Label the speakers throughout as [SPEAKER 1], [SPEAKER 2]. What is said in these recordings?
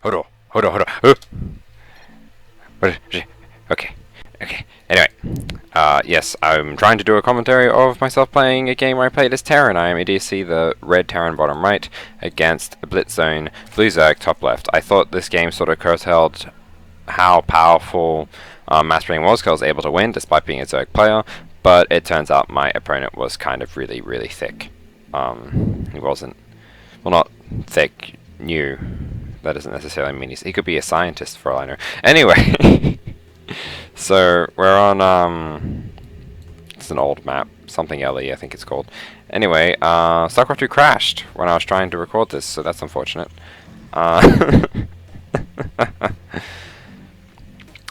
[SPEAKER 1] Hold on. Hold on. Hold on. What? Okay. Okay. Anyway. Yes, I'm trying to do a commentary of myself playing a game where I played as Terran. I am Idiocy, the red Terran bottom right, against Blitzone, blue Zerg top left. I thought this game sort of curtailed how powerful Mastering was, because I was able to win despite being a Zerg player, but it turns out my opponent was kind of really, really thick. He wasn't, well, not thick, new. That doesn't necessarily mean he could be a scientist for all I know. Anyway, so we're on, it's an old map, something LE I think it's called. Anyway, StarCraft 2 crashed when I was trying to record this, so that's unfortunate. Oh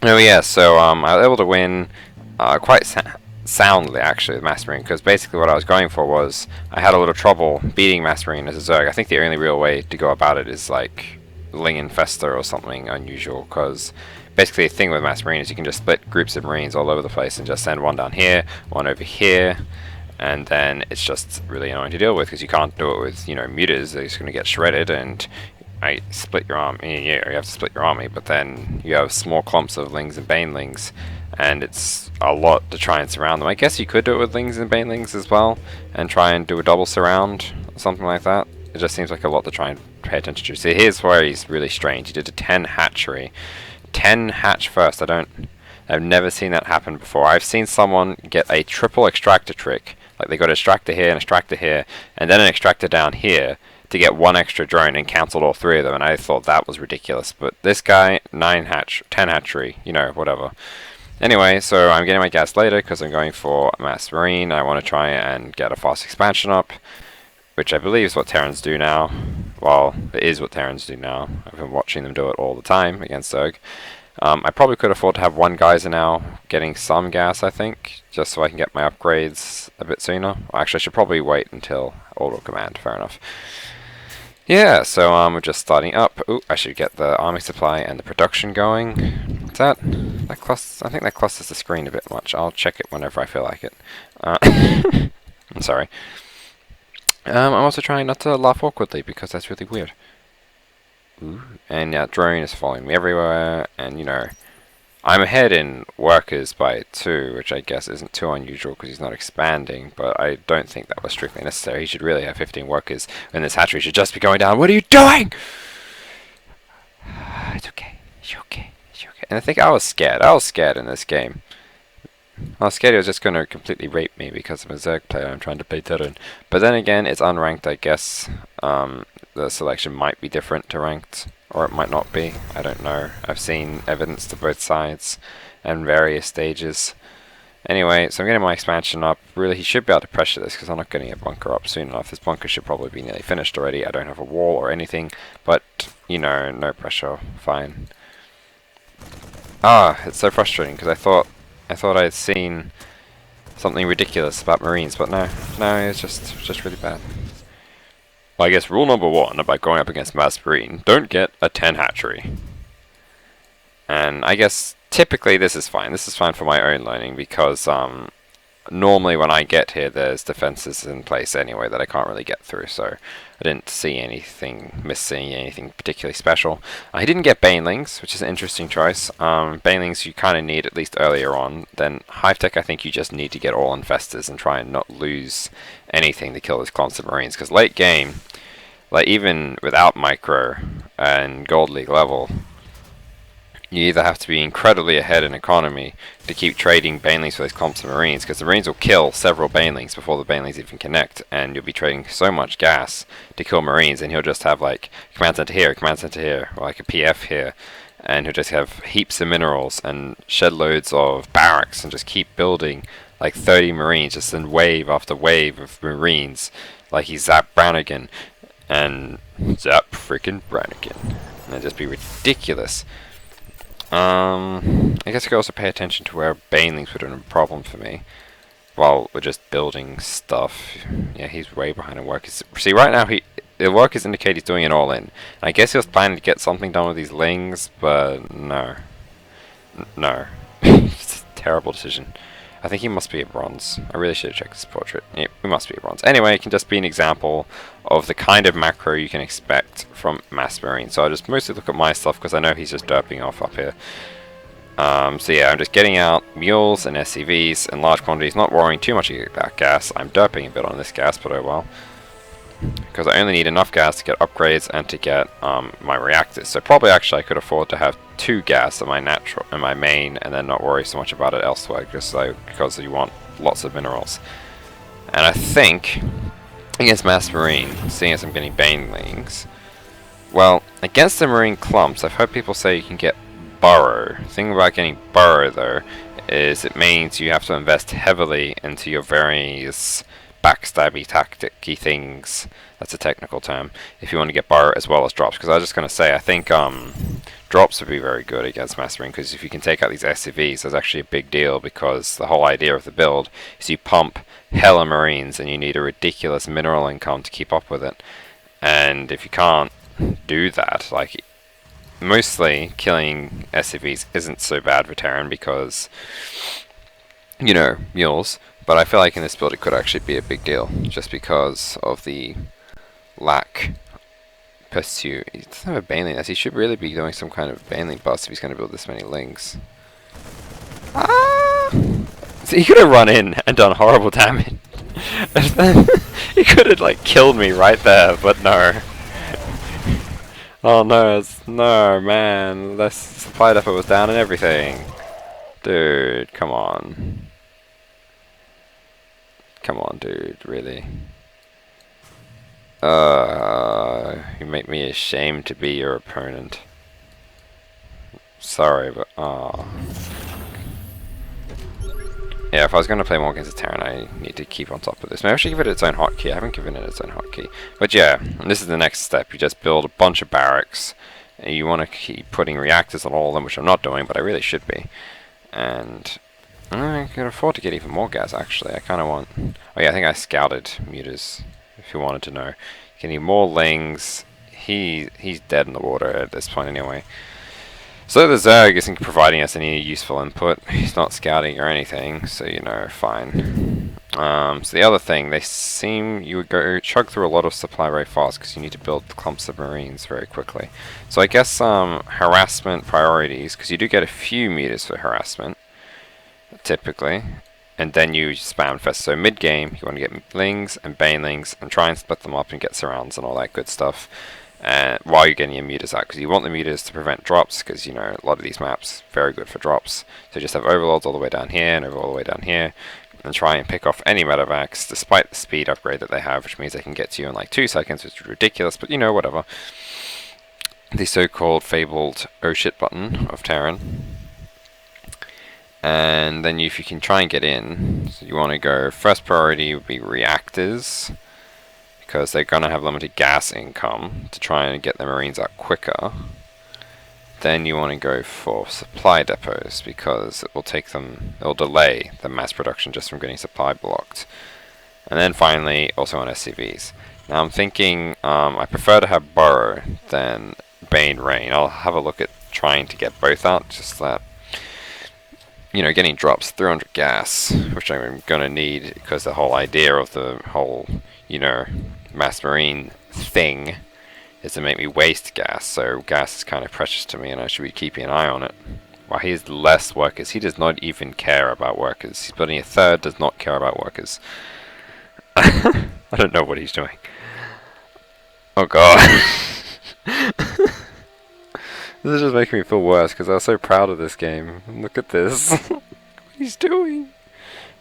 [SPEAKER 1] yeah, so I was able to win quite soundly actually with Master Marine, because basically what I was going for was I had a little trouble beating Master Marine as a Zerg. I think the only real way to go about it is like Ling Infestor or something unusual, because basically the thing with Master Marine is you can just split groups of Marines all over the place and just send one down here, one over here, and then it's just really annoying to deal with because you can't do it with, you know, mutas. They're just going to get shredded, and I split your army. Yeah, you have to split your army, but then you have small clumps of Lings and Banelings, and it's a lot to try and surround them. I guess you could do it with Lings and Banelings as well, and try and do a double surround or something like that. It just seems like a lot to try and pay attention to. See, here's where he's really strange. He did a 10 hatchery. 10 hatch first. I've never seen that happen before. I've seen someone get a triple extractor trick. Like they got an extractor here, an extractor here, and then an extractor down here to get one extra drone and cancelled all three of them, and I thought that was ridiculous. But this guy, 9 hatch, 10 hatchery, you know, whatever. Anyway, so I'm getting my gas later because I'm going for Mass Marine. I want to try and get a fast expansion up, which I believe is what Terrans do now. Well, it is what Terrans do now. I've been watching them do it all the time against Zerg. I probably could afford to have one geyser now, getting some gas, I think, just so I can get my upgrades a bit sooner. Actually, I should probably wait until auto command. Fair enough. Yeah, so we're just starting up. Ooh, I should get the army supply and the production going. What's that? That clusters, I think that clusters the screen a bit much. I'll check it whenever I feel like it. I'm sorry. I'm also trying not to laugh awkwardly because that's really weird. Ooh. And yeah, drone is following me everywhere, and you know, I'm ahead in workers by 2, which I guess isn't too unusual because he's not expanding, but I don't think that was strictly necessary. He should really have 15 workers, and this hatchery should just be going down. What are you doing? It's okay. It's okay. It's okay. And I think I was scared. I was scared in this game. I was scared he was just going to completely rape me because I'm a Zerg player. I'm trying to play Terran. But then again, it's unranked, I guess. The selection might be different to ranked, or it might not be. I don't know. I've seen evidence to both sides and various stages. Anyway, so I'm getting my expansion up. Really, he should be able to pressure this because I'm not getting a bunker up soon enough. This bunker should probably be nearly finished already. I don't have a wall or anything, but, you know, no pressure. Fine. Ah, it's so frustrating because I thought I had seen something ridiculous about Marines, but no, it's just really bad. Well, I guess rule number 1 about going up against Mass Marine, don't get a 10 hatchery. And I guess typically this is fine. This is fine for my own learning because normally when I get here there's defenses in place anyway that I can't really get through, so I didn't see anything, missing anything particularly special. I didn't get Banelings, which is an interesting choice. Banelings you kind of need at least earlier on. Then Hive Tech I think you just need to get all Infestors and try and not lose anything to kill those clumps of Marines, because late game, like even without Micro and Gold League level, you either have to be incredibly ahead in economy to keep trading Banelings for those clumps of Marines, because the Marines will kill several Banelings before the Banelings even connect, and you'll be trading so much gas to kill Marines, and he'll just have like command center here, or like a PF here, and he'll just have heaps of minerals and shed loads of barracks and just keep building like 30 Marines, just in wave after wave of Marines, like he's Zap Brannigan, and Zap freaking Brannigan, and it'd just be ridiculous. I guess I could also pay attention to where Banelings would have been a problem for me while we're just building stuff. Yeah, he's way behind in workers. See, right now the workers indicate he's doing it all in. I guess he was planning to get something done with these Lings, but no. No. It's a terrible decision. I think he must be a bronze. I really should have checked his portrait. Yep, he must be a bronze. Anyway, it can just be an example of the kind of macro you can expect from Mass Marine. So I just mostly look at my stuff because I know he's just derping off up here. So yeah, I'm just getting out mules and SCVs in large quantities, not worrying too much about gas. I'm derping a bit on this gas, but oh well. Because I only need enough gas to get upgrades and to get my reactors. So probably actually I could afford to have 2 gas in my main, and then not worry so much about it elsewhere, because you want lots of minerals. And I think against Mass Marine, seeing as I'm getting Banelings, well, against the Marine clumps, I've heard people say you can get Burrow. The thing about getting Burrow though is it means you have to invest heavily into your various backstabby tactic-y things. That's a technical term. If you want to get Burrow as well as drops, because I was just going to say I think drops would be very good against Mass Marine, because if you can take out these SCVs, that's actually a big deal, because the whole idea of the build is you pump hella Marines and you need a ridiculous mineral income to keep up with it. And if you can't do that, like, mostly killing SCVs isn't so bad for Terran because, you know, mules, but I feel like in this build it could actually be a big deal, just because of the lack pursuit. He doesn't have a Baneling. He should really be doing some kind of Baneling bust if he's going to build this many Lings. Ah! So he could have run in and done horrible damage. He could have like killed me right there, but no. Oh no, no man, the supply depot was down and everything. Dude, come on. Come on, dude, really? You make me ashamed to be your opponent. Sorry, but yeah, if I was going to play more against a Terran, I need to keep on top of this. Maybe I should give it its own hotkey. I haven't given it its own hotkey. But yeah, and this is the next step. You just build a bunch of barracks. And you want to keep putting reactors on all of them, which I'm not doing, but I really should be. And I can afford to get even more gas, actually. I kind of want... Oh yeah, I think I scouted Mutas, if you wanted to know. Getting more Lings. He's dead in the water at this point anyway. So the Zerg isn't providing us any useful input. He's not scouting or anything, so you know, fine. So the other thing, they seem you would go chug through a lot of supply very fast because you need to build clumps of Marines very quickly. So I guess harassment priorities, because you do get a few meters for harassment, typically, and then you spam fest. So mid game, you want to get Lings and Banelings and try and split them up and get surrounds and all that good stuff. While you're getting your mutas out, because you want the mutas to prevent drops, because you know a lot of these maps very good for drops. So just have overlords all the way down here and all the way down here, and try and pick off any medevacs, despite the speed upgrade that they have, which means they can get to you in like 2 seconds, which is ridiculous, but you know, whatever. The so-called fabled oh shit button of Terran. And then if you can try and get in, so you want to go, first priority would be reactors, because they're going to have limited gas income to try and get the Marines out quicker. Then you want to go for supply depots, because it will take them, it will delay the mass production just from getting supply blocked. And then finally, also on SCVs. Now I'm thinking, I prefer to have Burrow than Bane Rain. I'll have a look at trying to get both out, just that, you know, getting drops 300 gas, which I'm going to need, because the whole idea of the whole, you know, Mass Marine thing is to make me waste gas, so gas is kind of precious to me and I should be keeping an eye on it. While he has less workers, he does not even care about workers. He's building a third, does not care about workers. I don't know what he's doing. Oh god. This is just making me feel worse because I was so proud of this game. Look at this. What he's doing.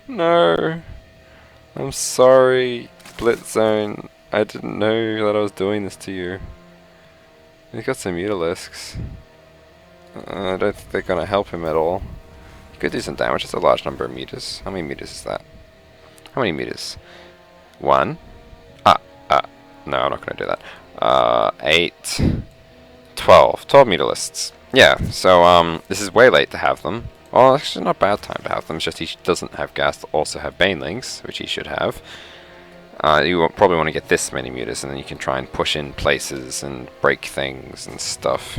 [SPEAKER 1] No. I'm sorry, Blitzone. I didn't know that I was doing this to you. He's got some mutalisks. I don't think they're going to help him at all. He could do some damage. It's a large number of meters. How many meters is that? How many meters? 1. No, I'm not going to do that. 8. 12. 12 mutalisks. Yeah, so this is way late to have them. Well, actually not a bad time to have them. It's just he doesn't have gas to also have Banelings, which he should have. You probably want to get this many mutas, and then you can try and push in places and break things and stuff.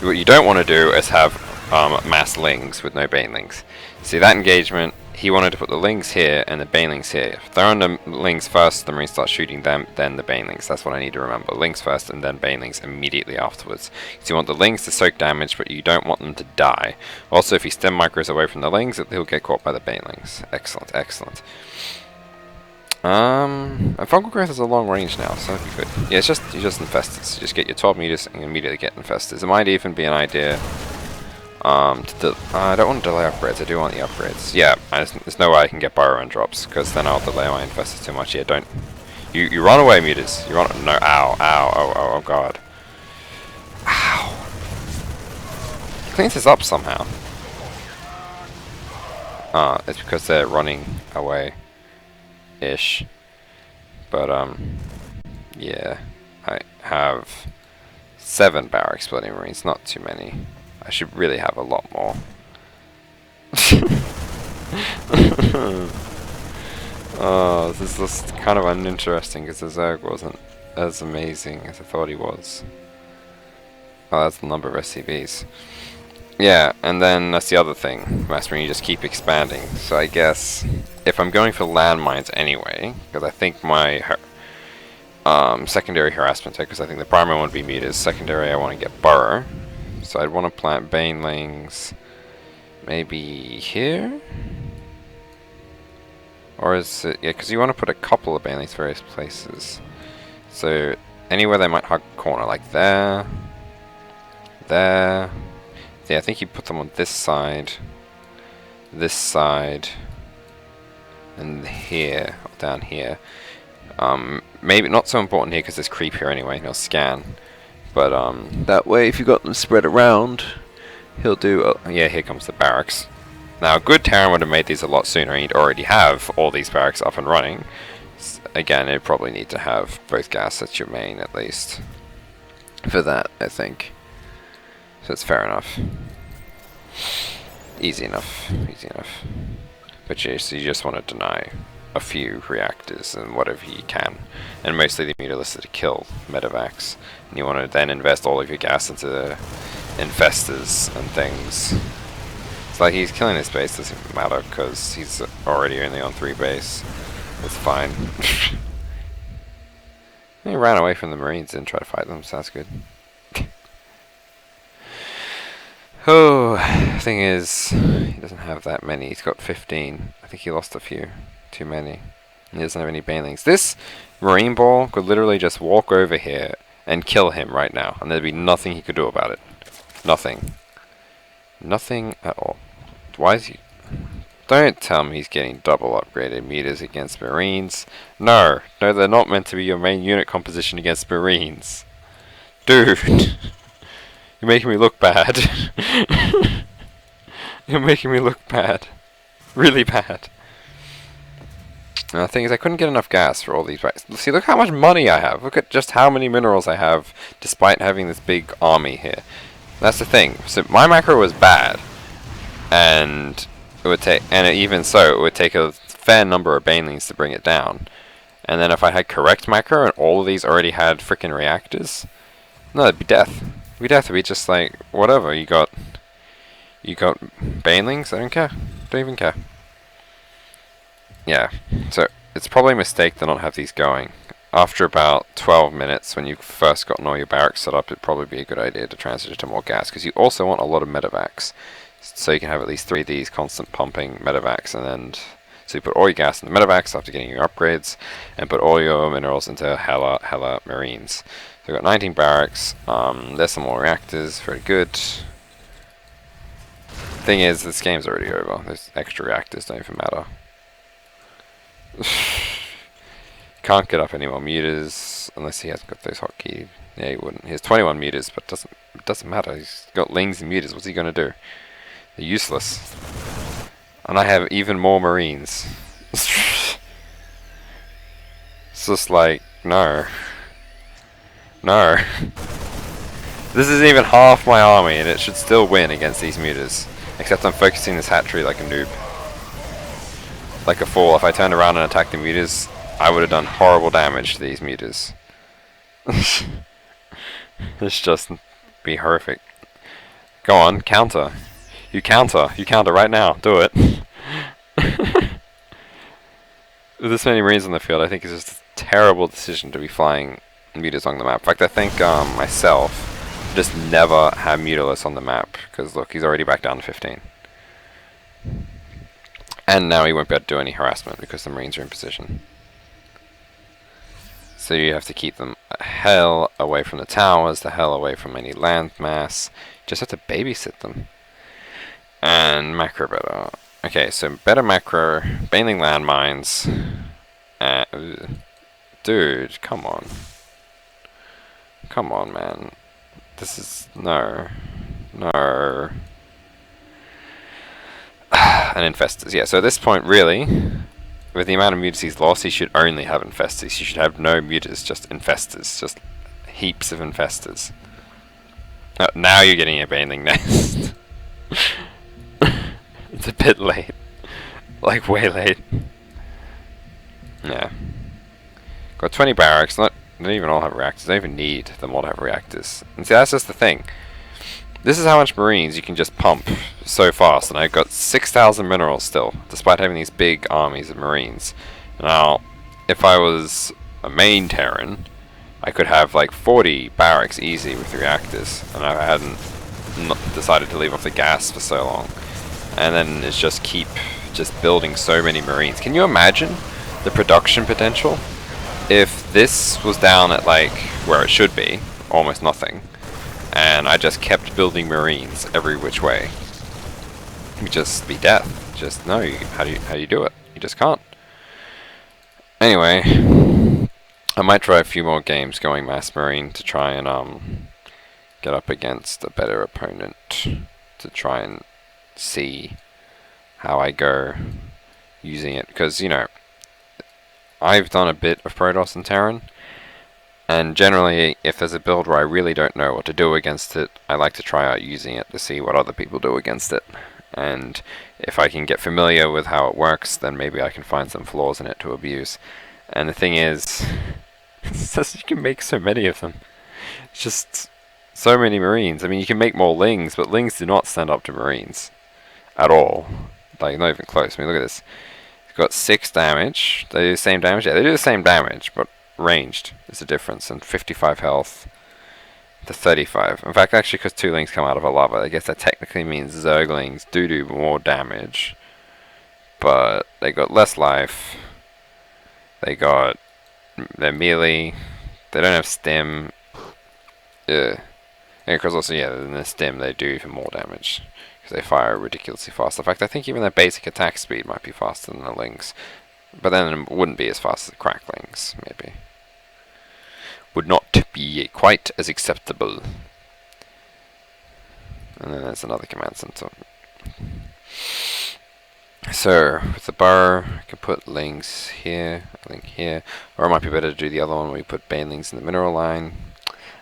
[SPEAKER 1] What you don't want to do is have mass lings with no banelings. See that engagement? He wanted to put the lings here and the banelings here. Throw in the lings first, the Marines start shooting them, then the banelings. That's what I need to remember. Lings first and then banelings immediately afterwards. So you want the lings to soak damage, but you don't want them to die. Also, if he stem micros away from the lings, he'll get caught by the banelings. Excellent, excellent. And fungal growth is a long range now, so that'd be good. Yeah, you just infest it. So just get your 12 meters and immediately get infested. It might even be an idea. I don't want to delay upgrades, I do want the upgrades. Yeah, there's no way I can get burrow and drops, because then I'll delay my infestors too much. Yeah, don't. You run away, mutas. You run. No, ow, ow, oh god. Ow. Cleans this up somehow. It's because they're running away. Ish. But, yeah. I have 7 barrack exploding marines, not too many. I should really have a lot more. Oh, this is just kind of uninteresting because the Zerg wasn't as amazing as I thought he was. Oh, that's the number of SCVs. Yeah, and then that's the other thing. Mass Marine, you just keep expanding. So I guess if I'm going for landmines anyway, because I think my secondary harassment, because I think the primary one would be meters. Secondary, I want to get burrow. So I'd want to plant banelings maybe here? Or is it, yeah, because you want to put a couple of banelings various places. So anywhere they might hug a corner, like there, there. Yeah, I think you put them on this side, and here, or down here. Maybe not so important here because there's creep here anyway, and he'll scan. But that way, if you got them spread around, he'll do. Yeah, here comes the barracks. Now, a good Terran would have made these a lot sooner. He'd already have all these barracks up and running. Again, it'd probably need to have both gas at your main at least for that, I think. So it's fair enough. Easy enough. Easy enough. But yeah, so you just want to deny a few reactors and whatever you can. And mostly the mutilistic to kill medevacs. And you want to then invest all of your gas into infestors and things. It's like he's killing his base, doesn't matter because he's already only on 3 base. It's fine. He ran away from the Marines and tried to fight them, so that's good. Oh, thing is, he doesn't have that many. He's got 15. I think he lost a few. Too many. He doesn't have any banelings. This Marine Ball could literally just walk over here and kill him right now, and there'd be nothing he could do about it. Nothing. Nothing at all. Why is he... Don't tell me he's getting double upgraded meters against Marines. No, no, they're not meant to be your main unit composition against Marines. Dude. You're making me look bad. You're making me look bad. Really bad. And the thing is, I couldn't get enough gas for all these packs. See, look how much money I have. Look at just how many minerals I have, despite having this big army here. That's the thing. So my macro was bad, and it would take, even so, it would take a fair number of banelings to bring it down. And then if I had correct macro and all of these already had freaking reactors, no, it'd be death. We'd have to be just like, whatever, you got banelings? I don't care. Don't even care. Yeah, so it's probably a mistake to not have these going. After about 12 minutes, when you've first gotten all your barracks set up, it'd probably be a good idea to transition to more gas, because you also want a lot of medevacs. So you can have at least 3 of these constant pumping medevacs, and then so you put all your gas in the medevacs after getting your upgrades, and put all your minerals into hella marines. So we've got 19 barracks, there's some more reactors, very good. Thing is, this game's already over. Those extra reactors don't even matter. Can't get up any more meters unless he hasn't got those hotkeys. Yeah, he wouldn't. He has 21 meters, but it doesn't matter. He's got lings and meters. What's he gonna do? They're useless. And I have even more marines. It's just like, no. No. This isn't even half my army, and it should still win against these meters. Except I'm focusing this hat tree like a noob. Like a fool. If I turned around and attacked the meters, I would have done horrible damage to these meters. It's just be horrific. Go on, counter. You counter right now. Do it. With this many Marines on the field, I think it's just a terrible decision to be flying mutas on the map. In fact, I think myself just never have mutaless on the map, because look, he's already back down to 15. And now he won't be able to do any harassment because the Marines are in position. So you have to keep them the hell away from the towers, the hell away from any landmass. Just have to babysit them. And macro better. Okay, so better macro, banning landmines. Dude, come on. Come on, man. This is... no. No. And infestors. Yeah, so at this point, really, with the amount of mutas he's lost, he should only have infestors. He should have no mutas, just infestors. Just heaps of infestors. Now you're getting a baneling nest. It's a bit late. Like, way late. Yeah. Got 20 barracks. They don't even all have reactors. They don't even need them all to have reactors. And see, that's just the thing. This is how much Marines you can just pump so fast. And I've got 6,000 minerals still, despite having these big armies of Marines. Now, if I was a main Terran, I could have like 40 barracks easy with reactors. And I hadn't decided to leave off the gas for so long. And then it's just keep building so many Marines. Can you imagine the production potential if this was down at like where it should be, almost nothing, and I just kept building Marines every which way? It would just be death. Just no. How do you do it? You just can't. Anyway, I might try a few more games going Mass Marine to try and get up against a better opponent, to try and see how I go using it, because, you know, I've done a bit of Protoss and Terran, and generally if there's a build where I really don't know what to do against it, I like to try out using it to see what other people do against it, and if I can get familiar with how it works, then maybe I can find some flaws in it to abuse. And the thing is, it's just, you can make so many of them. It's just so many Marines. I mean, you can make more Lings, but Lings do not stand up to Marines at all. Like, not even close. I mean, look at this. It's got 6 damage. They do the same damage? Yeah, they do the same damage, but ranged is the difference. And 55 health to 35. In fact, actually, because 2 Lings come out of a lava, I guess that technically means Zerglings do more damage. But they got less life. They got... they're melee. They don't have stim. Yeah. And because also, yeah, in the stim, they do even more damage. They fire ridiculously fast. In fact, I think even their basic attack speed might be faster than the Lings. But then it wouldn't be as fast as the Cracklings, maybe. Would not be quite as acceptable. And then there's another command center. So, with the bar, I can put Lings here, a Ling here. Or it might be better to do the other one where you put Banelings in the mineral line.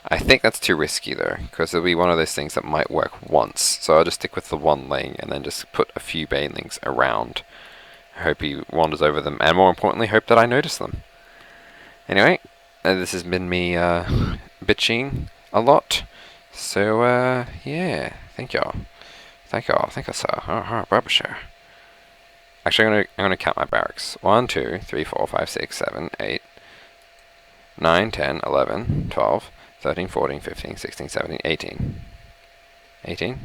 [SPEAKER 1] I think that's too risky though, because it'll be one of those things that might work once. So I'll just stick with the 1 Ling and then just put a few Banelings around. I hope he wanders over them, and more importantly, hope that I notice them. Anyway, this has been me bitching a lot. So yeah, thank y'all. Thank y'all. Thank you, sir. Barber share. Actually, I'm gonna count my barracks. 1, 2, 3, 4, 5, 6, 7, 8, 9, 10, 11, 12. 13, 14, 15, 16, 17, 18. 18?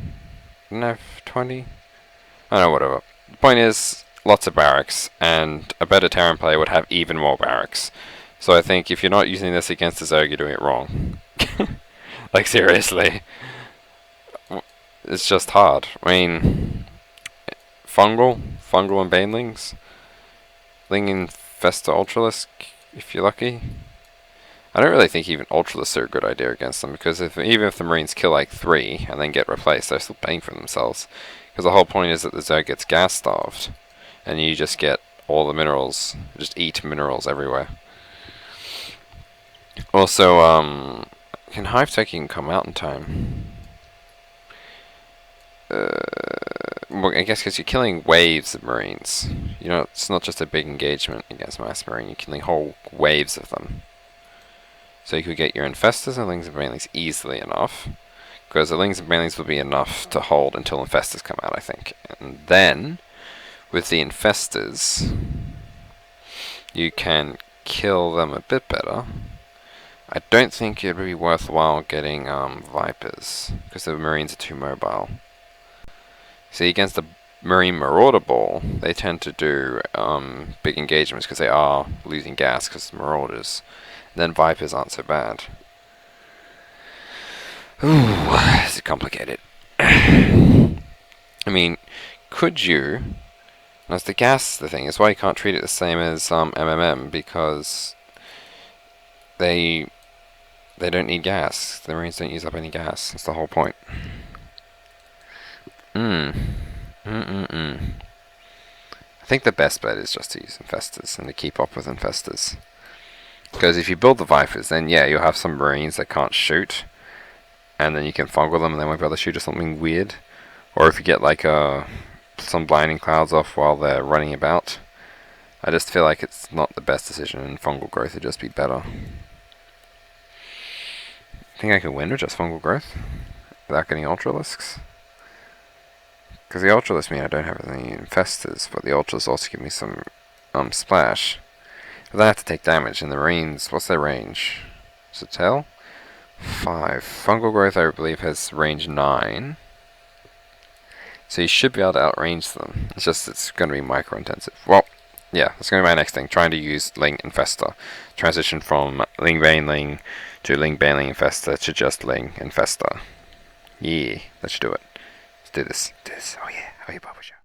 [SPEAKER 1] No, 20? Oh no, whatever. The point is, lots of barracks, and a better Terran player would have even more barracks. So I think if you're not using this against the Zerg, you're doing it wrong. Like, seriously. It's just hard. I mean, Fungal and Banelings. Ling Infesta Ultralisk, if you're lucky. I don't really think even Ultralists are a good idea against them, because even if the Marines kill like 3 and then get replaced, they're still paying for themselves. Because the whole point is that the Zerg gets gas starved, and you just get all the minerals, just eat minerals everywhere. Also, can Hive Tech even come out in time? Well, I guess because you're killing waves of Marines. You know, it's not just a big engagement against Mass Marine, you're killing whole waves of them. So you could get your Infestors and Lings and Banelings easily enough. Because the Lings and Banelings will be enough to hold until Infestors come out, I think. And then, with the Infestors, you can kill them a bit better. I don't think it would be worthwhile getting Vipers, because the Marines are too mobile. See, against the Marine Marauder Ball, they tend to do big engagements because they are losing gas because the Marauders. And then Vipers aren't so bad. Ooh, this is complicated. I mean, could you... That's the gas, the thing. That's why you can't treat it the same as MMM, because they don't need gas. The Marines don't use up any gas. That's the whole point. I think the best bet is just to use Infestors and to keep up with Infestors. Because if you build the Vipers, then yeah, you'll have some Marines that can't shoot, and then you can fungal them and they won't be able to shoot or something weird. Or if you get like some blinding clouds off while they're running about. I just feel like it's not the best decision, and fungal growth would just be better. Think I can win with just fungal growth without getting Ultralisks? Because the Ultralisks mean I don't have any Infestors, but the Ultras also give me some splash. But then I have to take damage, and the Marines, what's their range? Is it tail? 5. Fungal growth, I believe, has range 9. So you should be able to outrange them. It's just it's going to be micro intensive. Well, yeah, that's going to be my next thing. Trying to use Ling Infestor. Transition from Ling Baneling to Ling Baneling Infestor to just Ling Infestor. Yeah, let's do it. Let's do this. Oh yeah, Baba Show.